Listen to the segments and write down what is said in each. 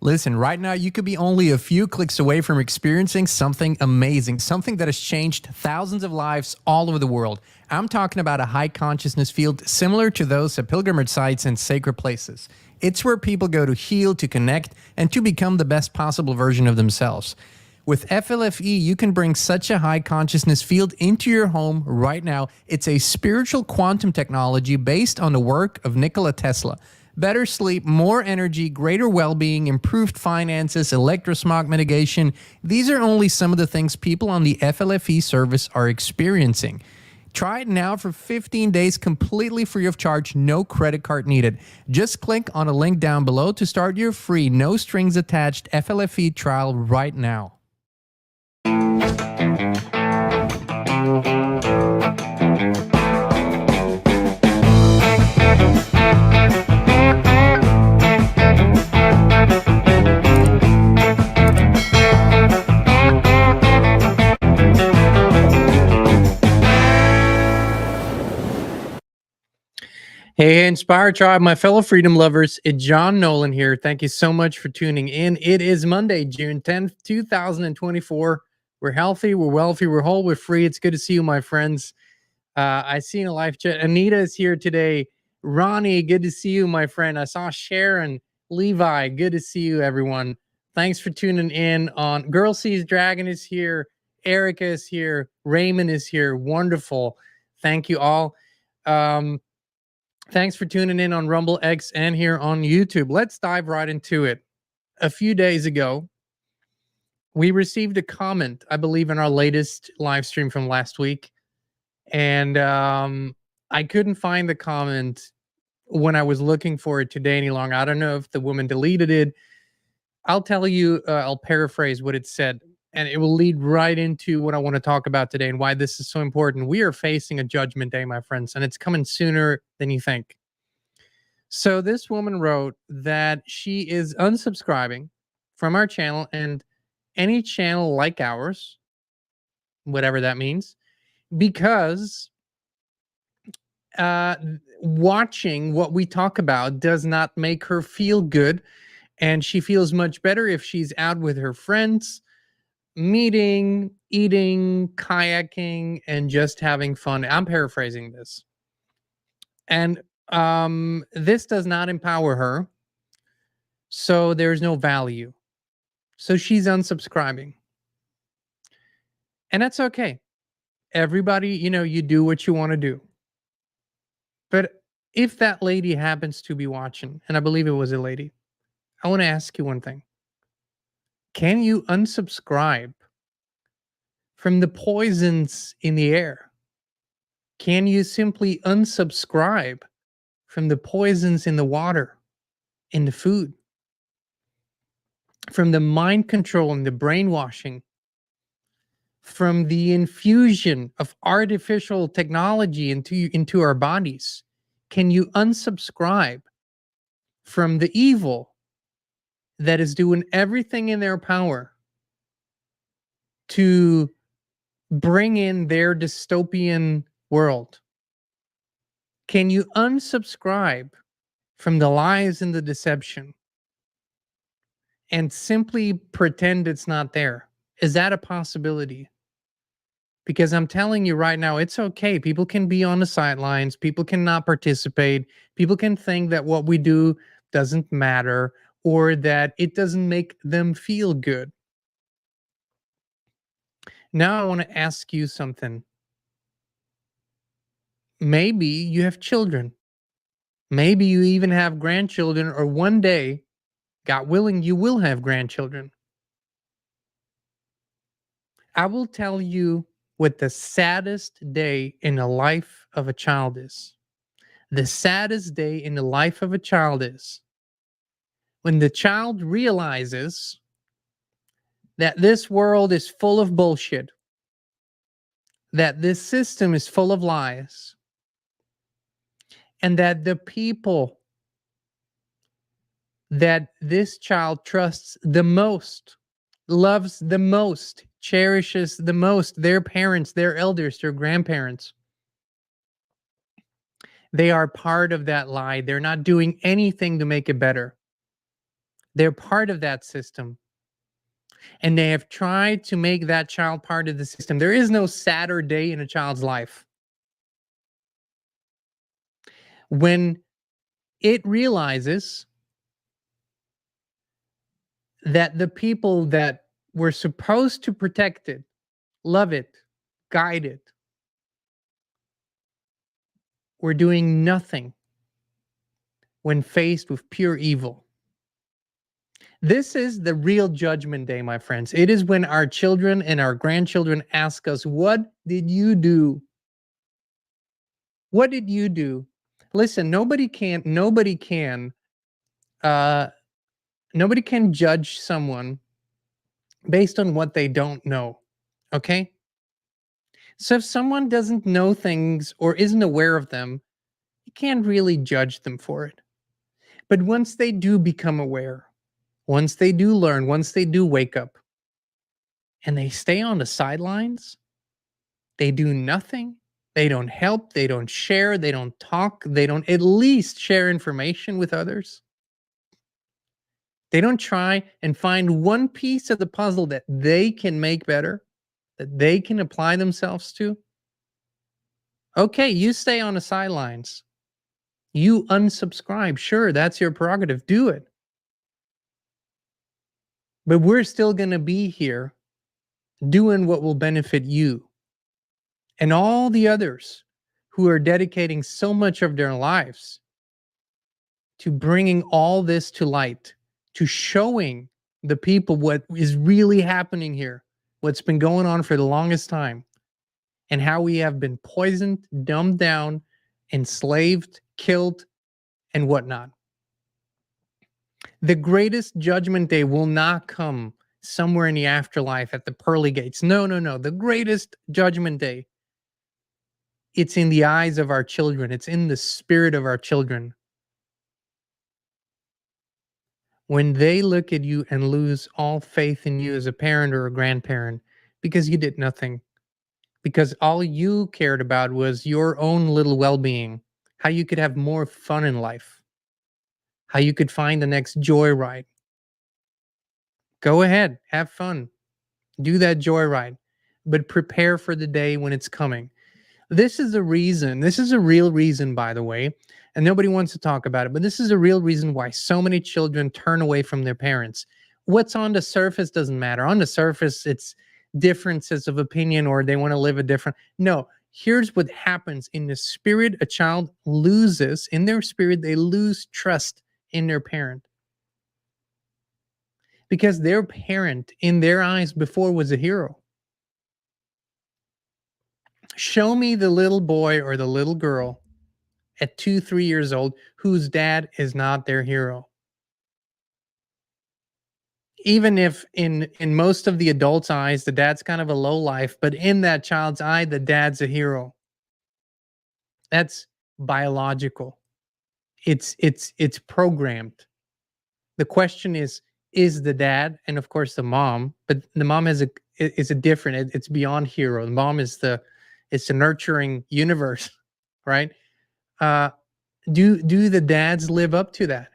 Listen, right now you could be only a few clicks away from experiencing something amazing, something that has changed thousands of lives all over the world. I'm talking about a high consciousness field similar to those at pilgrimage sites and sacred places. It's where people go to heal, to connect, and to become the best possible version of themselves. With FLFE, you can bring such a high consciousness field into your home right now. It's a spiritual quantum technology based on the work of Nikola Tesla. Better sleep, more energy, greater well-being, improved finances, electrosmog mitigation. These are only some of the things people on the FLFE service are experiencing. Try it now for 15 days completely free of charge, no credit card needed. Just click on a link down below to start your free, no strings attached FLFE trial right now. Hey, Inspire Tribe, my fellow freedom lovers, it's John Nolan here. Thank you so much for tuning in. It is Monday, June 10th, 2024. We're healthy, we're wealthy, we're whole, we're free. It's good to see you, my friends. I see in a live chat, Anita is here today. Ronnie, good to see you, my friend. I saw Sharon, Levi, good to see you, everyone. Thanks for tuning in on Girl Sees Dragon is here. Erica is here. Raymond is here. Wonderful. Thank you all. Thanks for tuning in on Rumble X and here on YouTube. Let's dive right into it. A few days ago, we received a comment, I believe, in our latest live stream from last week. And I couldn't find the comment when I was looking for it today any longer. I don't know if the woman deleted it. I'll tell you, I'll paraphrase what it said, and it will lead right into what I want to talk about today and why this is so important. We are facing a judgment day, my friends, and it's coming sooner than you think. So this woman wrote that she is unsubscribing from our channel and any channel like ours, whatever that means, because watching what we talk about does not make her feel good, and she feels much better if she's out with her friends, meeting, eating, kayaking, and just having fun. I'm paraphrasing this. And this does not empower her, so there's no value. So she's unsubscribing. And that's okay. Everybody, you do what you want to do. But if that lady happens to be watching, and I believe it was a lady, I want to ask you one thing. Can you unsubscribe from the poisons in the air? Can you simply unsubscribe from the poisons in the water, in the food, from the mind control and the brainwashing, from the infusion of artificial technology into our bodies? Can you unsubscribe from the evil that is doing everything in their power to bring in their dystopian world? Can you unsubscribe from the lies and the deception and simply pretend it's not there? Is that a possibility? Because I'm telling you right now, it's okay. People can be on the sidelines. People cannot participate. People can think that what we do doesn't matter or that it doesn't make them feel good. Now I want to ask you something. Maybe you have children. Maybe you even have grandchildren, or one day, God willing, you will have grandchildren. I will tell you what the saddest day in the life of a child is. The saddest day in the life of a child is when the child realizes that this world is full of bullshit, that this system is full of lies, and that the people that this child trusts the most, loves the most, cherishes the most, their parents, their elders, their grandparents, they are part of that lie. They're not doing anything to make it better. They're part of that system, and they have tried to make that child part of the system. There is no sadder day in a child's life when it realizes that the people that were supposed to protect it, love it, guide it, were doing nothing when faced with pure evil. This is the real judgment day, my friends. It is when our children and our grandchildren ask us, "What did you do? What did you do?" Listen, uh nobody can judge someone based on what they don't know. Okay? So if someone doesn't know things or isn't aware of them, you can't really judge them for it. But once they do become aware, once they do learn, once they do wake up, and they stay on the sidelines, they do nothing, they don't help, they don't share, they don't talk, they don't at least share information with others. They don't try and find one piece of the puzzle that they can make better, that they can apply themselves to. Okay, you stay on the sidelines. You unsubscribe. Sure, that's your prerogative. Do it. But we're still going to be here doing what will benefit you and all the others who are dedicating so much of their lives to bringing all this to light, to showing the people what is really happening here, what's been going on for the longest time, and how we have been poisoned, dumbed down, enslaved, killed, and whatnot. The greatest judgment day will not come somewhere in the afterlife at the pearly gates. No, no, no. The greatest judgment day, it's in the eyes of our children, it's in the spirit of our children. When they look at you and lose all faith in you as a parent or a grandparent because you did nothing, because all you cared about was your own little well being, how you could have more fun in life, how you could find the next joyride. Go ahead, have fun, do that joyride, but prepare for the day when it's coming. This is the reason, this is a real reason, by the way, and nobody wants to talk about it, but this is a real reason why so many children turn away from their parents. What's on the surface doesn't matter. On the surface, it's differences of opinion or they want to live a different. No, here's what happens in the spirit. A child loses, in their spirit, they lose trust in their parent because their parent, in their eyes, before was a hero. Show me the little boy or the little girl at 2, 3 years old whose dad is not their hero. Even if in most of the adults' eyes, the dad's kind of a low life, but in that child's eye, the dad's a hero. That's biological. It's programmed. The question is the dad and of course the mom, but the mom is a different. It's beyond hero. The mom is it's the nurturing universe, right? Uh, do the dads live up to that?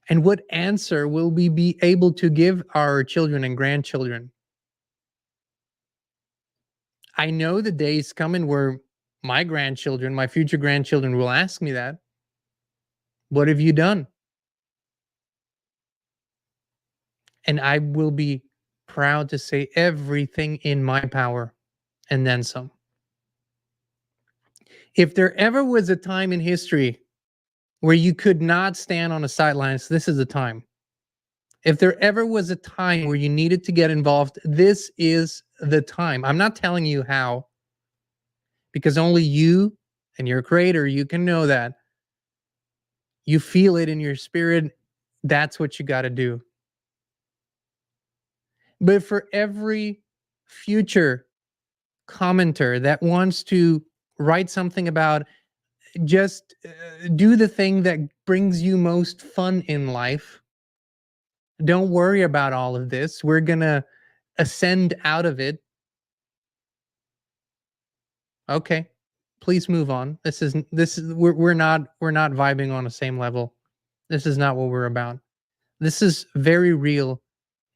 And what answer will we be able to give our children and grandchildren? I know the day is coming where my grandchildren, my future grandchildren will ask me that. What have you done? And I will be proud to say everything in my power and then some. If there ever was a time in history where you could not stand on the sidelines, this is the time. If there ever was a time where you needed to get involved, this is the time. I'm not telling you how, because only you and your creator, you can know that. You feel it in your spirit. That's what you got to do. But for every future commenter that wants to write something about just do the thing that brings you most fun in life, don't worry about all of this. We're going to ascend out of it. Okay, please move on. We're not vibing on the same level. This is not what we're about. This is very real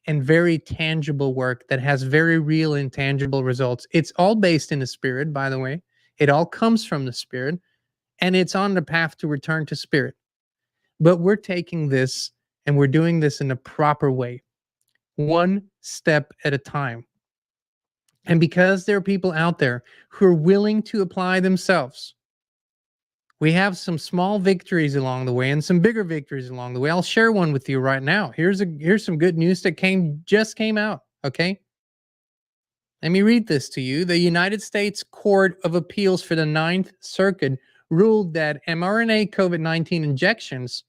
and very tangible work that has very real and tangible results. It's all based in the spirit, by the way. It all comes from the spirit, and it's on the path to return to spirit. But we're taking this and we're doing this in a proper way, one step at a time. And because there are people out there who are willing to apply themselves, we have some small victories along the way and some bigger victories along the way. I'll share one with you right now. Here's some good news that just came out, okay? Let me read this to you. The United States Court of Appeals for the Ninth Circuit ruled that mRNA COVID-19 injections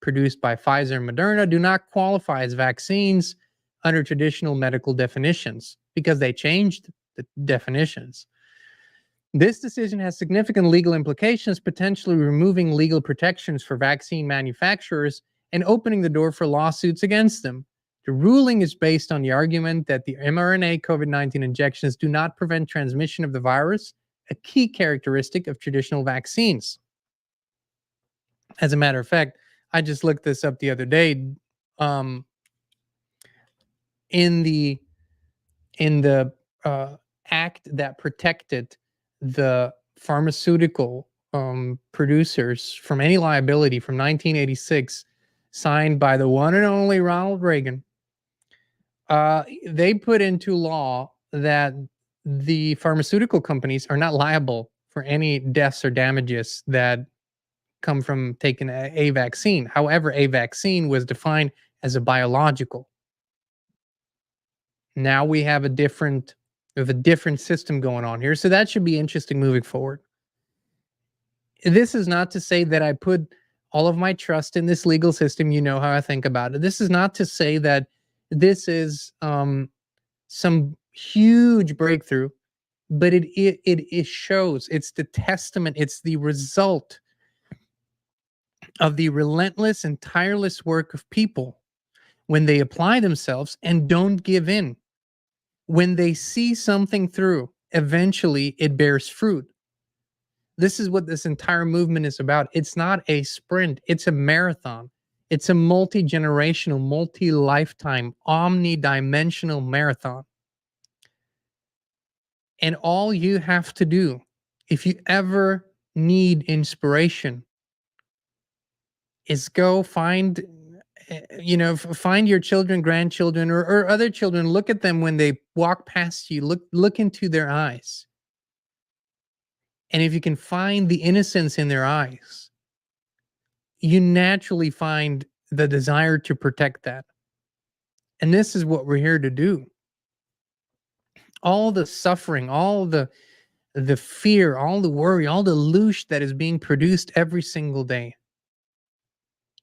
produced by Pfizer and Moderna do not qualify as vaccines under traditional medical definitions because they changed the definitions. This decision has significant legal implications, potentially removing legal protections for vaccine manufacturers and opening the door for lawsuits against them. The ruling is based on the argument that the mRNA COVID-19 injections do not prevent transmission of the virus, a key characteristic of traditional vaccines. As a matter of fact, I just looked this up the other day. In the act that protected the pharmaceutical producers from any liability from 1986, signed by the one and only Ronald Reagan, they put into law that the pharmaceutical companies are not liable for any deaths or damages that come from taking a vaccine. However, a vaccine was defined as a biological. Now we have a different system going on here. So that should be interesting moving forward. This is not to say that I put all of my trust in this legal system. You know how I think about it. This is not to say that this is some huge breakthrough, but it shows, it's the testament, it's the result of the relentless and tireless work of people when they apply themselves and don't give in. When they see something through, eventually it bears fruit. This is what this entire movement is about. It's not a sprint, it's a marathon. It's a multi-generational, multi-lifetime, omni-dimensional marathon. And all you have to do, if you ever need inspiration, is go find find your children, grandchildren, or other children. Look at them when they walk past you. Look into their eyes. And if you can find the innocence in their eyes, you naturally find the desire to protect that. And this is what we're here to do. All the suffering, all the fear, all the worry, all the loosh that is being produced every single day,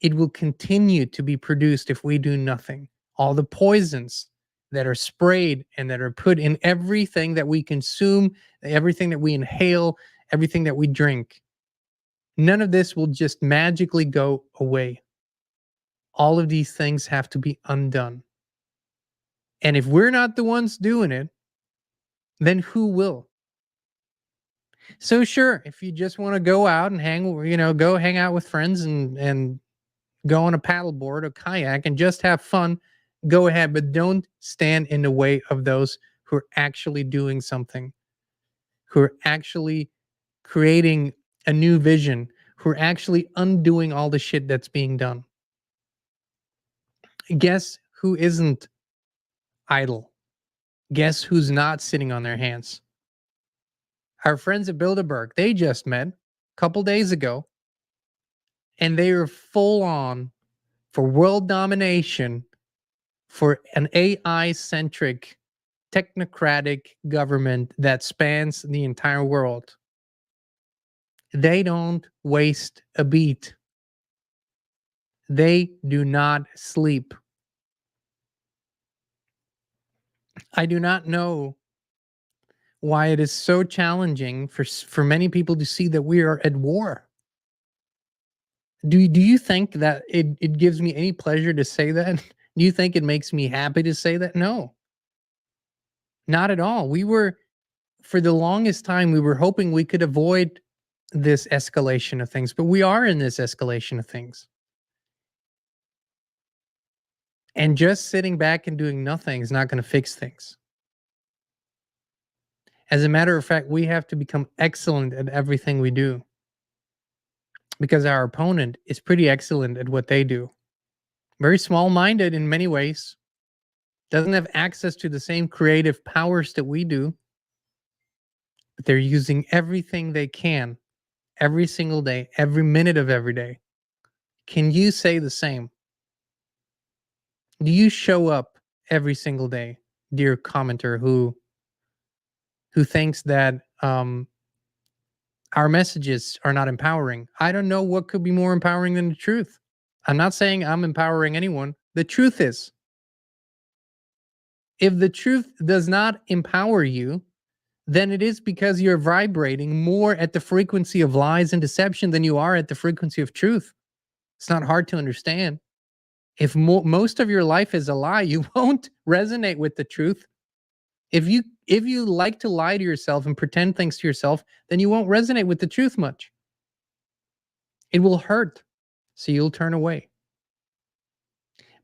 it will continue to be produced if we do nothing. All the poisons that are sprayed and that are put in everything that we consume, everything that we inhale, everything that we drink, none of this will just magically go away. All of these things have to be undone. And if we're not the ones doing it, then who will? So sure, if you just want to go out and go hang out with friends and go on a paddleboard or kayak and just have fun, go ahead, but don't stand in the way of those who are actually doing something, who are actually creating a new vision, who are actually undoing all the shit that's being done. Guess who isn't idle? Guess who's not sitting on their hands? Our friends at Bilderberg, they just met a couple days ago, and they are full on for world domination, for an AI-centric, technocratic government that spans the entire world. They don't waste a beat. They do not sleep. I do not know why it is so challenging for many people to see that we are at war. Do you think that it gives me any pleasure to say that? Do you think it makes me happy to say that? No. Not at all. For the longest time, we were hoping we could avoid this escalation of things, but we are in this escalation of things. And just sitting back and doing nothing is not going to fix things. As a matter of fact, we have to become excellent at everything we do because our opponent is pretty excellent at what they do. Very small minded in many ways, doesn't have access to the same creative powers that we do, but they're using everything they can every single day, every minute of every day. Can you say the same? Do you show up every single day, dear commenter who thinks that our messages are not empowering? I don't know what could be more empowering than the truth. I'm not saying I'm empowering anyone. The truth is, if the truth does not empower you, then it is because you're vibrating more at the frequency of lies and deception than you are at the frequency of truth. It's not hard to understand. If most of your life is a lie, you won't resonate with the truth. If you like to lie to yourself and pretend things to yourself, then you won't resonate with the truth much. It will hurt, so you'll turn away.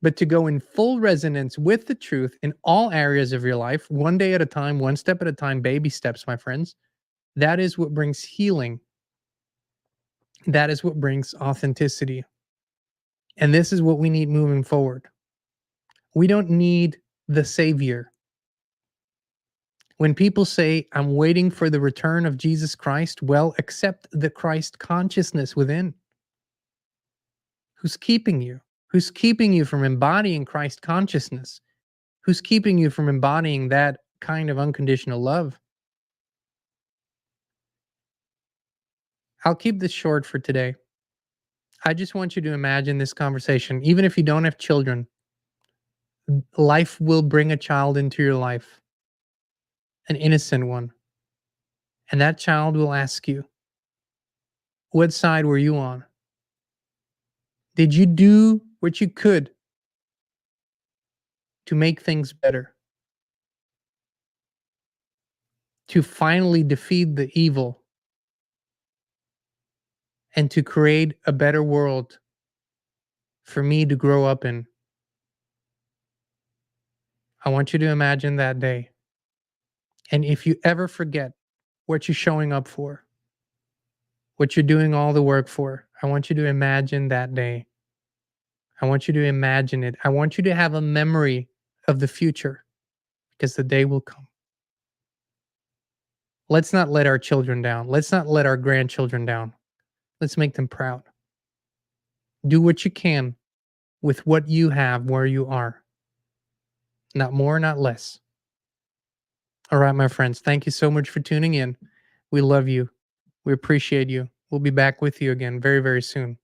But to go in full resonance with the truth in all areas of your life, one day at a time, one step at a time, baby steps, my friends, that is what brings healing. That is what brings authenticity. And this is what we need moving forward. We don't need the savior. When people say, I'm waiting for the return of Jesus Christ, well, accept the Christ consciousness within. Who's keeping you? Who's keeping you from embodying Christ consciousness? Who's keeping you from embodying that kind of unconditional love? I'll keep this short for today. I just want you to imagine this conversation. Even if you don't have children, life will bring a child into your life, an innocent one. And that child will ask you, what side were you on? Did you do what you could to make things better? To finally defeat the evil and to create a better world for me to grow up in? I want you to imagine that day. And if you ever forget what you're showing up for, what you're doing all the work for, I want you to imagine that day. I want you to imagine it. I want you to have a memory of the future because the day will come. Let's not let our children down. Let's not let our grandchildren down. Let's make them proud. Do what you can with what you have where you are. Not more, not less. All right, my friends. Thank you so much for tuning in. We love you. We appreciate you. We'll be back with you again very, very soon.